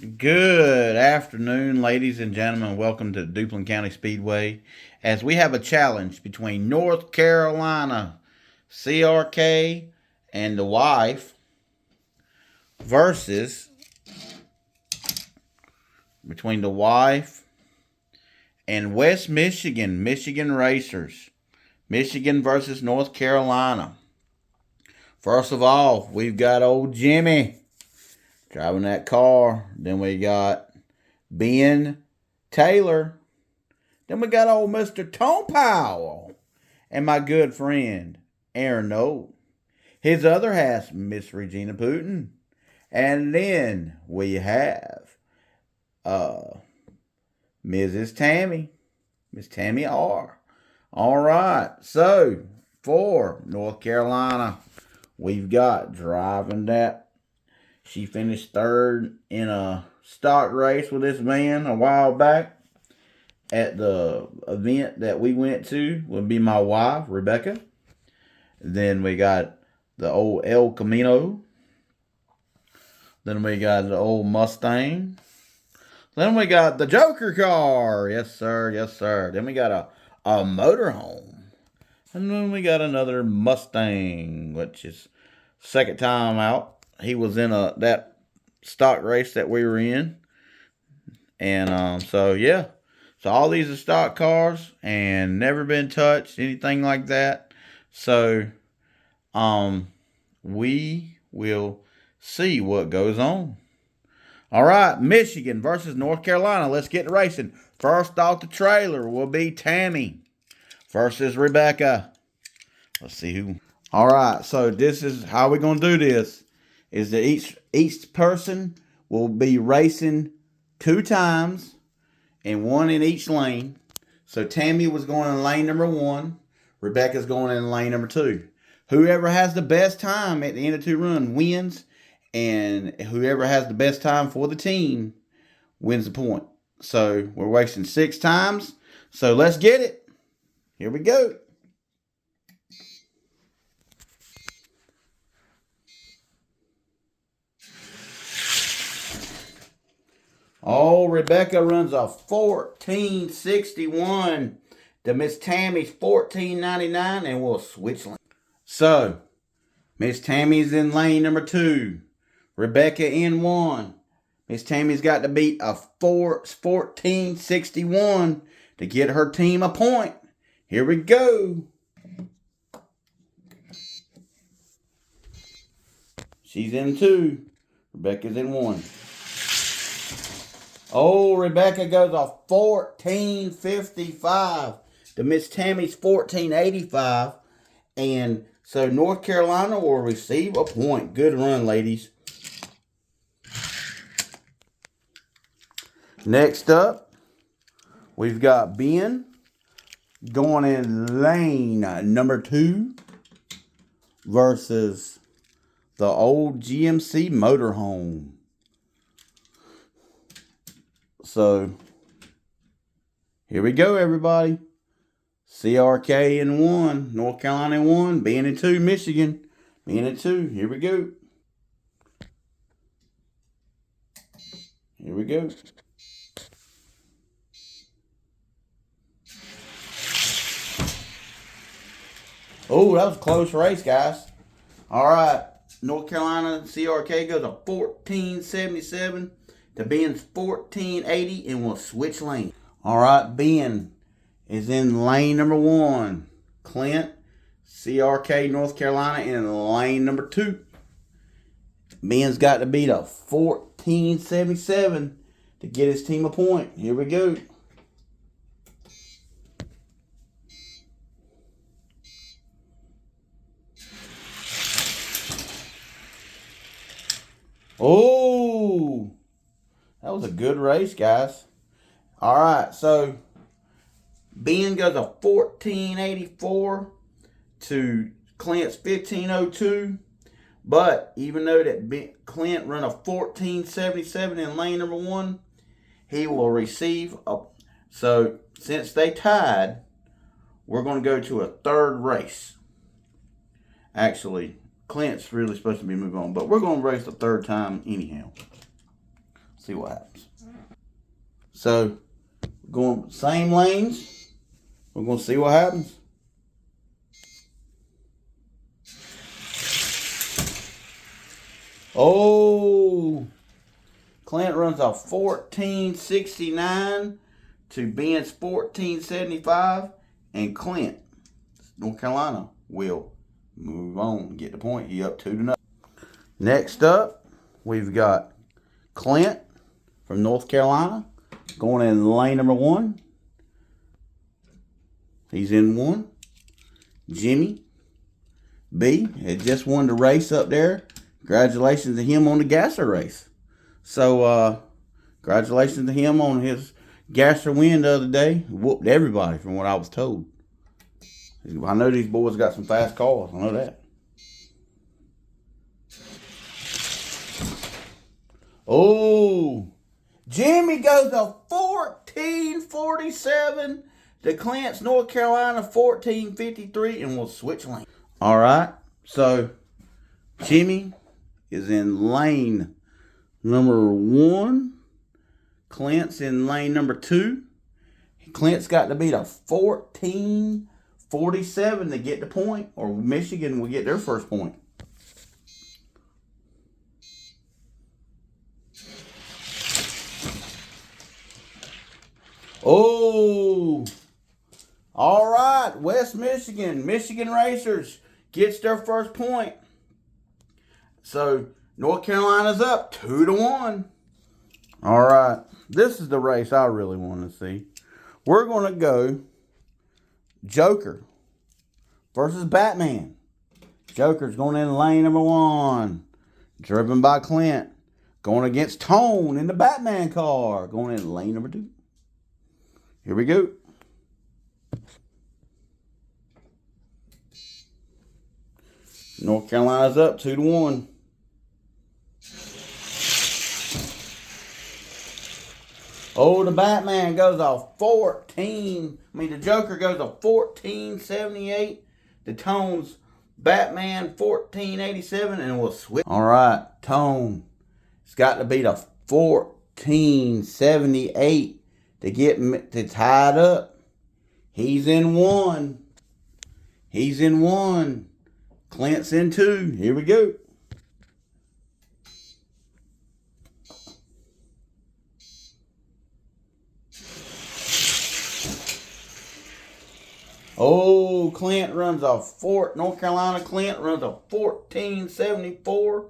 Good afternoon, ladies and gentlemen. Welcome to Duplin County Speedway as we have a challenge between North Carolina CRK and the wife versus between the wife and West Michigan racers. Michigan versus North Carolina. First of all, we've got old Jimmy driving that car. Then we got Ben Taylor. Then we got old Mr. Tom Powell. And my good friend, Aaron Noel. His other half, Miss Regina Putin. And then we have Mrs. Tammy. Miss Tammy R. All right. So, for North Carolina, we've got driving that. She finished third in a stock race with this man a while back at the event that we went to. Would be my wife, Rebecca. Then we got the old El Camino. Then we got the old Mustang. Then we got the Joker car. Yes, sir. Yes, sir. Then we got a motorhome. And then we got another Mustang, which is second time out. He was in that stock race that we were in. And so, yeah. So all these are stock cars and never been touched, anything like that. So we will see what goes on. All right, Michigan versus North Carolina. Let's get racing. First off the trailer will be Tammy versus Rebecca. Let's see who. All right, so this is how we're going to do this. Is that each person will be racing 2 times and 1 in each lane. So Tammy was going in lane number 1. Rebecca's going in lane number 2. Whoever has the best time at the end of 2 runs wins. And whoever has the best time for the team wins the point. So we're racing 6 times. So let's get it. Here we go. Oh, Rebecca runs a 1461 to Miss Tammy's 1499, and we'll switch lanes. So, Miss Tammy's in lane number 2. Rebecca in 1. Miss Tammy's got to beat a 1461 to get her team a point. Here we go. She's in 2. Rebecca's in 1. Oh, Rebecca goes a 1455 to Miss Tammy's 1485. And so North Carolina will receive a point. Good run, ladies. Next up, we've got Ben going in lane number 2 versus the old GMC motorhome. So, here we go, everybody. CRK in 1, North Carolina in 1, Ben in 2, Michigan. Ben in 2, here we go. Here we go. Oh, that was a close race, guys. All right, North Carolina CRK goes a 1477 to Ben's 1480, and we'll switch lanes. All right, Ben is in lane number 1. Clint, CRK North Carolina, in lane number 2. Ben's got to beat a 1477 to get his team a point. Here we go. Oh, that was a good race, guys. All right, so Ben goes a 1484 to Clint's 1502. But even though that Clint run a 1477 in lane number 1, he will receive a. So since they tied, we're going to go to a third race. Actually, Clint's really supposed to be moving on, but we're going to race the third time anyhow. See what happens. So, going same lanes. We're going to see what happens. Oh, Clint runs a 1469 to Ben's 1475, and Clint, North Carolina, will move on and get the point. He up 2-0. Next up, we've got Clint from North Carolina going in lane number 1. He's in 1. Jimmy B had just won the race up there. Congratulations to him on the gasser race. So, congratulations to him on his gasser win the other day. Whooped everybody from what I was told. I know these boys got some fast cars. I know that. Oh, Jimmy goes to 1447 to Clint's North Carolina 1453 and will switch lanes. All right, so Jimmy is in lane number 1. Clint's in lane number 2. Clint's got to beat a 1447 to get the point, or Michigan will get their first point. Oh, all right, West Michigan Racers gets their first point. So North Carolina's up 2-1. All right, this is the race I really want to see. We're going to go Joker versus Batman. Joker's going in lane number 1, driven by Clint. Going against Tone in the Batman car, going in lane number 2. Here we go. North Carolina's up 2-1. Oh, the Batman goes off 14. The Joker goes off 1478. The Tone's Batman 1487, and we'll switch. All right, Tone. It's got to beat a 1478 to get to tied up. He's in 1. He's in 1. Clint's in 2. Here we go. Oh, Clint runs a North Carolina Clint runs a 1474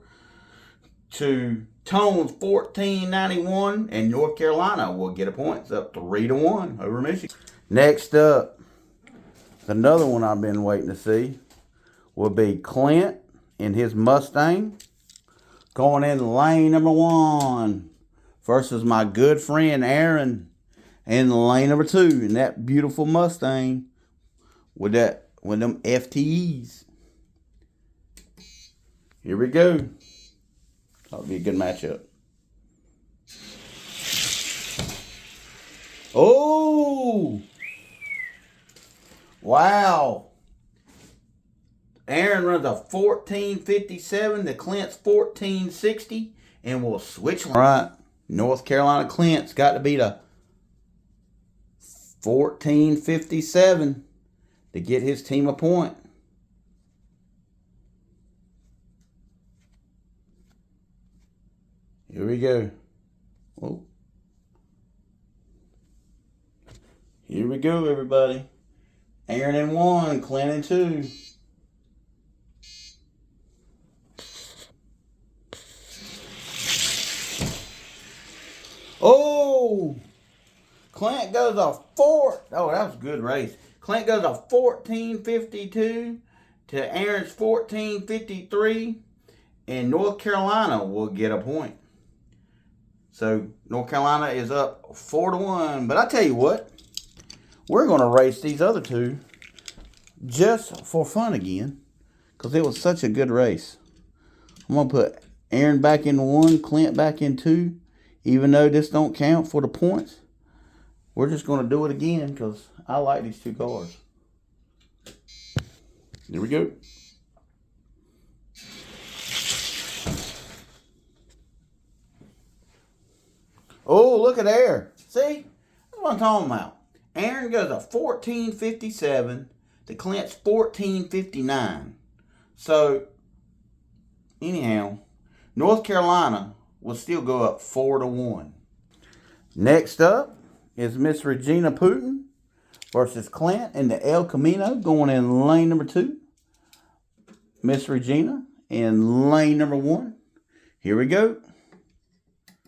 to Tone's 1491, and North Carolina will get a point. It's up 3-1 over Michigan. Next up, another one I've been waiting to see will be Clint in his Mustang going in lane number 1 versus my good friend Aaron in lane number 2 in that beautiful Mustang with them FTEs. Here we go. That'll be a good matchup. Oh! Wow. Aaron runs a 1457 to Clint's 1460, and we'll switch. All right. North Carolina Clint's got to beat a 1457 to get his team a point. Here we go. Oh. Here we go, everybody. Aaron in 1, Clint in 2. Oh! Clint goes off 4. Oh, that was a good race. Clint goes off 1452 to Aaron's 1453, and North Carolina will get a point. So North Carolina is up 4-1. But I tell you what, we're going to race these other two just for fun again, because it was such a good race. I'm going to put Aaron back in 1, Clint back in 2, even though this don't count for the points. We're just going to do it again because I like these two cars. Here we go. Oh, look at there. See? That's what I'm talking about. Aaron goes a 14.57 to Clint's 14.59. So, anyhow, North Carolina will still go up 4-1. Next up is Miss Regina Putin versus Clint in the El Camino, going in lane number 2. Miss Regina in lane number 1. Here we go.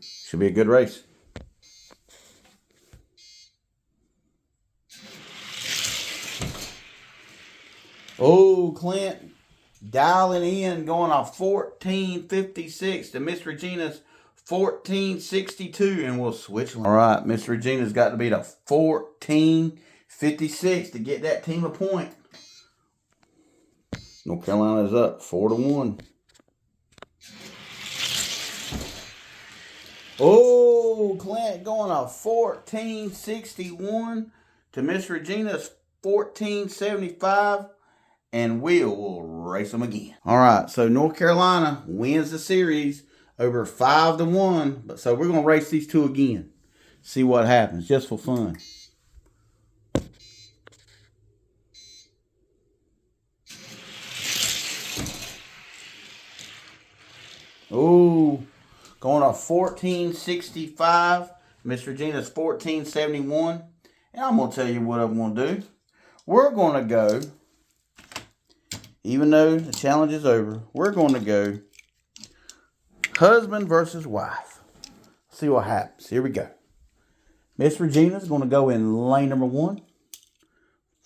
Should be a good race. Oh, Clint dialing in, going off 14.56 to Miss Regina's 14.62, and we'll switch. All right, Miss Regina's got to beat a 14.56 to get that team a point. North Carolina's up 4-1. Oh, Clint going a 14.61 to Miss Regina's 14.75. And we'll race them again. All right, so North Carolina wins the series over 5-1. But so we're going to race these two again. See what happens, just for fun. Oh, going off 14.65. Miss Regina's 14.71. And I'm going to tell you what I'm going to do. We're going to go, even though the challenge is over, we're going to go husband versus wife. See what happens. Here we go. Miss Regina's going to go in lane number 1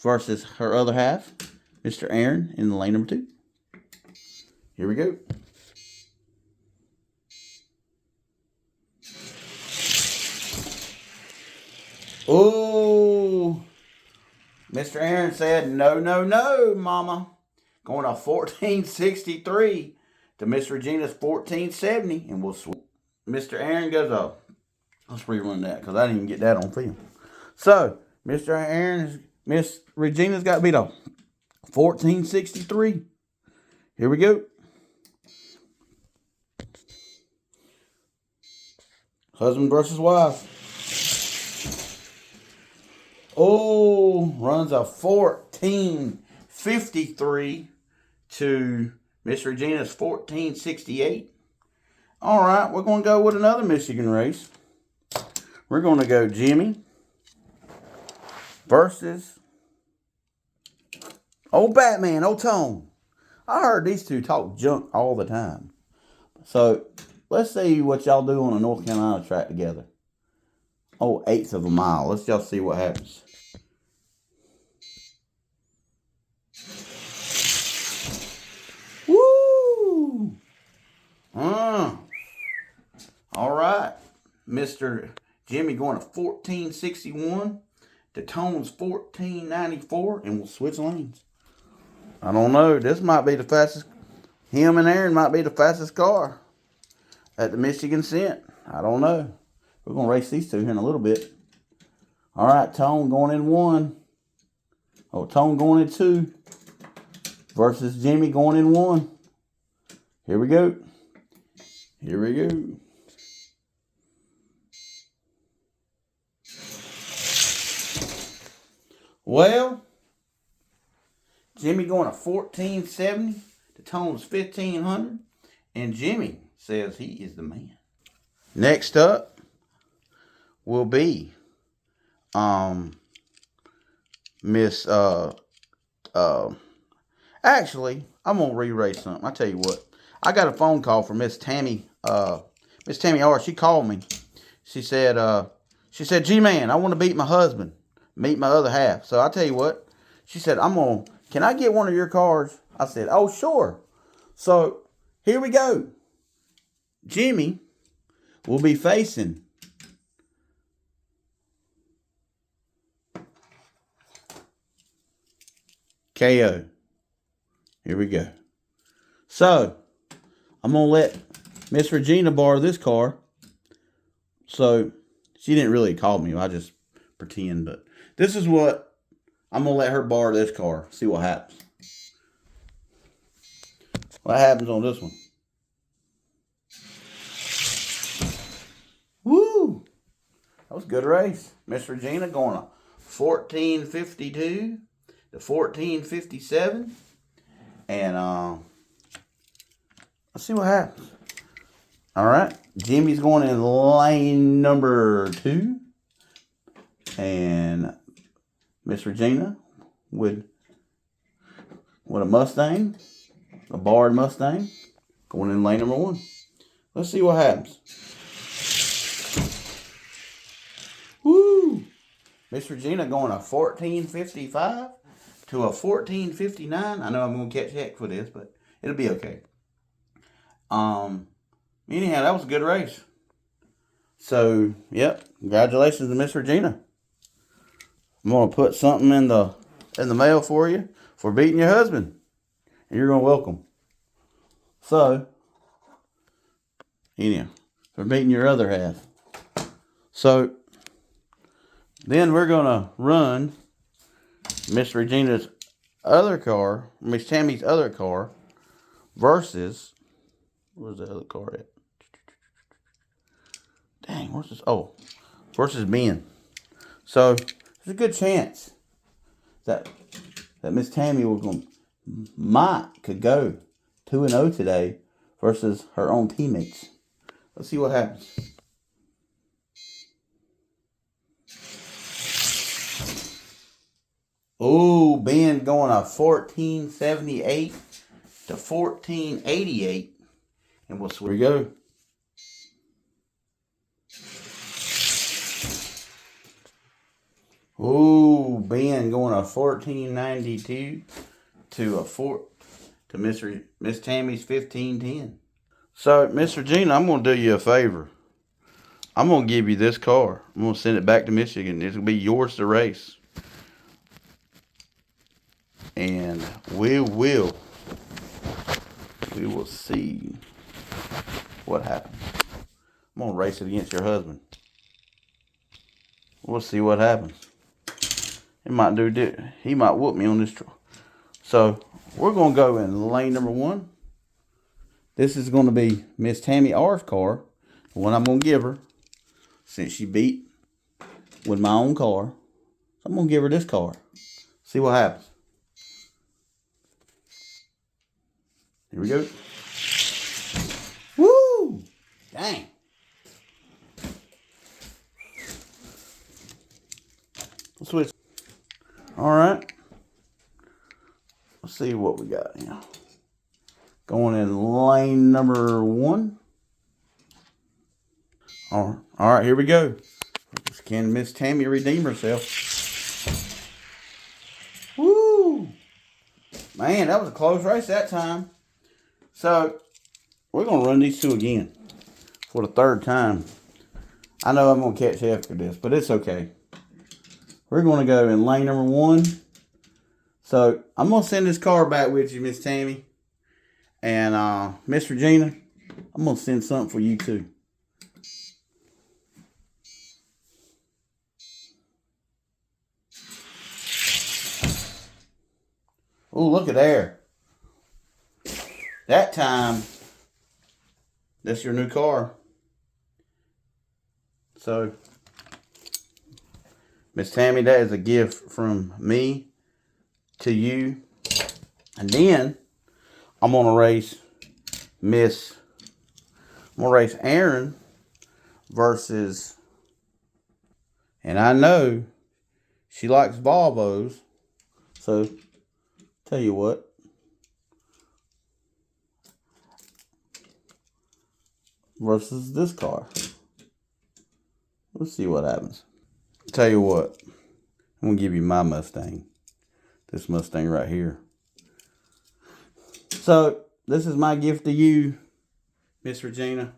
versus her other half, Mr. Aaron, in lane number 2. Here we go. Oh, Mr. Aaron said, no, no, no, mama. Going to 14.63 to Miss Regina's 14.70, and we'll switch. Mr. Aaron goes up. Let's rerun that because I didn't even get that on film. So, Mr. Aaron, Miss Regina's got beat up 14.63. Here we go. Husband versus wife. Oh, runs a 14.53 to Miss Regina's 14.68. All right, we're going to go with another Michigan race. We're going to go Jimmy versus old Batman, old Tone. I heard these two talk junk all the time. So let's see what y'all do on a North Carolina track together. Oh, 1/8 of a mile. Let's just see what happens. Woo! All right. Mr. Jimmy going to 14.61 to Tone's 14.94, and we'll switch lanes. I don't know. This might be the fastest. Him and Aaron might be the fastest car at the Michigan Cent. I don't know. We're going to race these two here in a little bit. All right, Tone going in 1. Oh, Tone going in 2 versus Jimmy going in 1. Here we go. Here we go. Well, Jimmy going to 14.70 to Tone's 1,500. And Jimmy says he is the man. Next up will be Miss actually, I'm gonna re-race something. I tell you what. I got a phone call from Miss Tammy R. She called me. She said, G-Man, I want to beat my husband. Meet my other half. So I tell you what. She said, can I get one of your cars? I said, oh, sure. So here we go. Jimmy will be facing KO. Here we go. So I'm going to let Miss Regina borrow this car. So she didn't really call me. I just pretend. But this is what I'm going to let her borrow this car. See what happens. What happens on this one? Woo! was a good race. Miss Regina going to 1452 to 1457. And let's see what happens. All right. Jimmy's going in lane number 2. And Miss Regina with a Mustang, a barred Mustang, going in lane number 1. Let's see what happens. Woo! Miss Regina going a 1455 to a 1459. I know I'm going to catch heck for this, but it'll be okay. Anyhow, that was a good race. So, yep, congratulations to Miss Regina. I'm going to put something in the mail for you for beating your husband. And you're going to welcome. So, anyhow, for beating your other half. So, then we're going to run Miss Regina's other car, Miss Tammy's other car, versus, where's the other car at? Dang, where's this? Oh, versus Ben. So, there's a good chance that Miss Tammy could go 2-0 today versus her own teammates. Let's see what happens. Oh, Ben going a 1478 to 1488. And we'll switch. Here we go. Oh, Ben going a 1492 to Miss Tammy's 1510. So, Miss Regina, I'm going to do you a favor. I'm going to give you this car. I'm going to send it back to Michigan. It's going to be yours to race. And we will see what happens. I'm going to race it against your husband. We'll see what happens. He might he might whoop me on this. So, we're going to go in lane number 1. This is going to be Miss Tammy R's car. The one I'm going to give her. Since she beat with my own car. So I'm going to give her this car. See what happens. Here we go. Woo! Dang. Let's switch. All right. Let's see what we got here. Going in lane number 1. All right, here we go. Can Miss Tammy redeem herself? Woo! Man, that was a close race that time. So, we're going to run these two again for the 3rd time. I know I'm going to catch after this, but it's okay. We're going to go in lane number 1. So, I'm going to send this car back with you, Miss Tammy. And Miss Regina, I'm going to send something for you too. Oh, look at there. That time, that's your new car. So, Miss Tammy, that is a gift from me to you. And then, I'm going to race Aaron versus, and I know she likes Volvos. So, tell you what. Versus this car. Let's see what happens. Tell you what. I'm going to give you my Mustang. This Mustang right here. So, this is my gift to you, Miss Regina.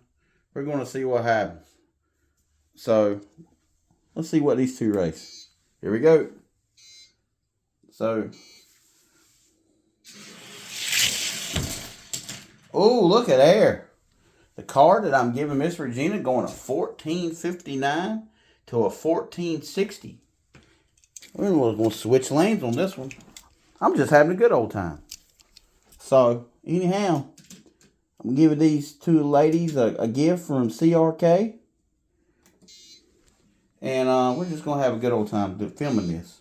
We're going to see what happens. So, let's see what these two race. Here we go. So, oh, look at there. The car that I'm giving Miss Regina going a 1459 to a 1460. We're going to switch lanes on this one. I'm just having a good old time. So, anyhow, I'm giving these two ladies a gift from CRK. And we're just going to have a good old time filming this.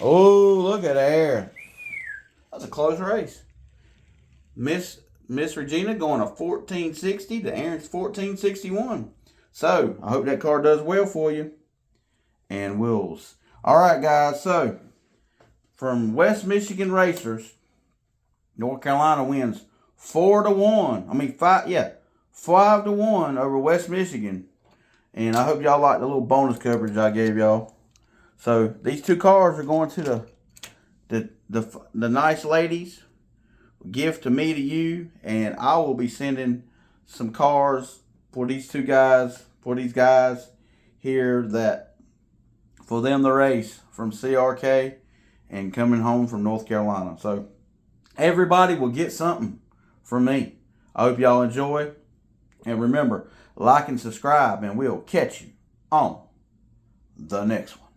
Oh, look at there. That's a close race. Miss Regina going a 1460 to Aaron's 1461. So, I hope that car does well for you. And Wills. All right, guys. So, from West Michigan Racers, North Carolina wins 4-1. I mean, 5-1 over West Michigan. And I hope y'all like the little bonus coverage I gave y'all. So, these two cars are going to the nice ladies. Gift to me to you, and I will be sending some cars for these guys here that for them to race from CRK and coming home from North Carolina. So everybody will get something from me. I hope y'all enjoy, and remember, like and subscribe, and we'll catch you on the next one.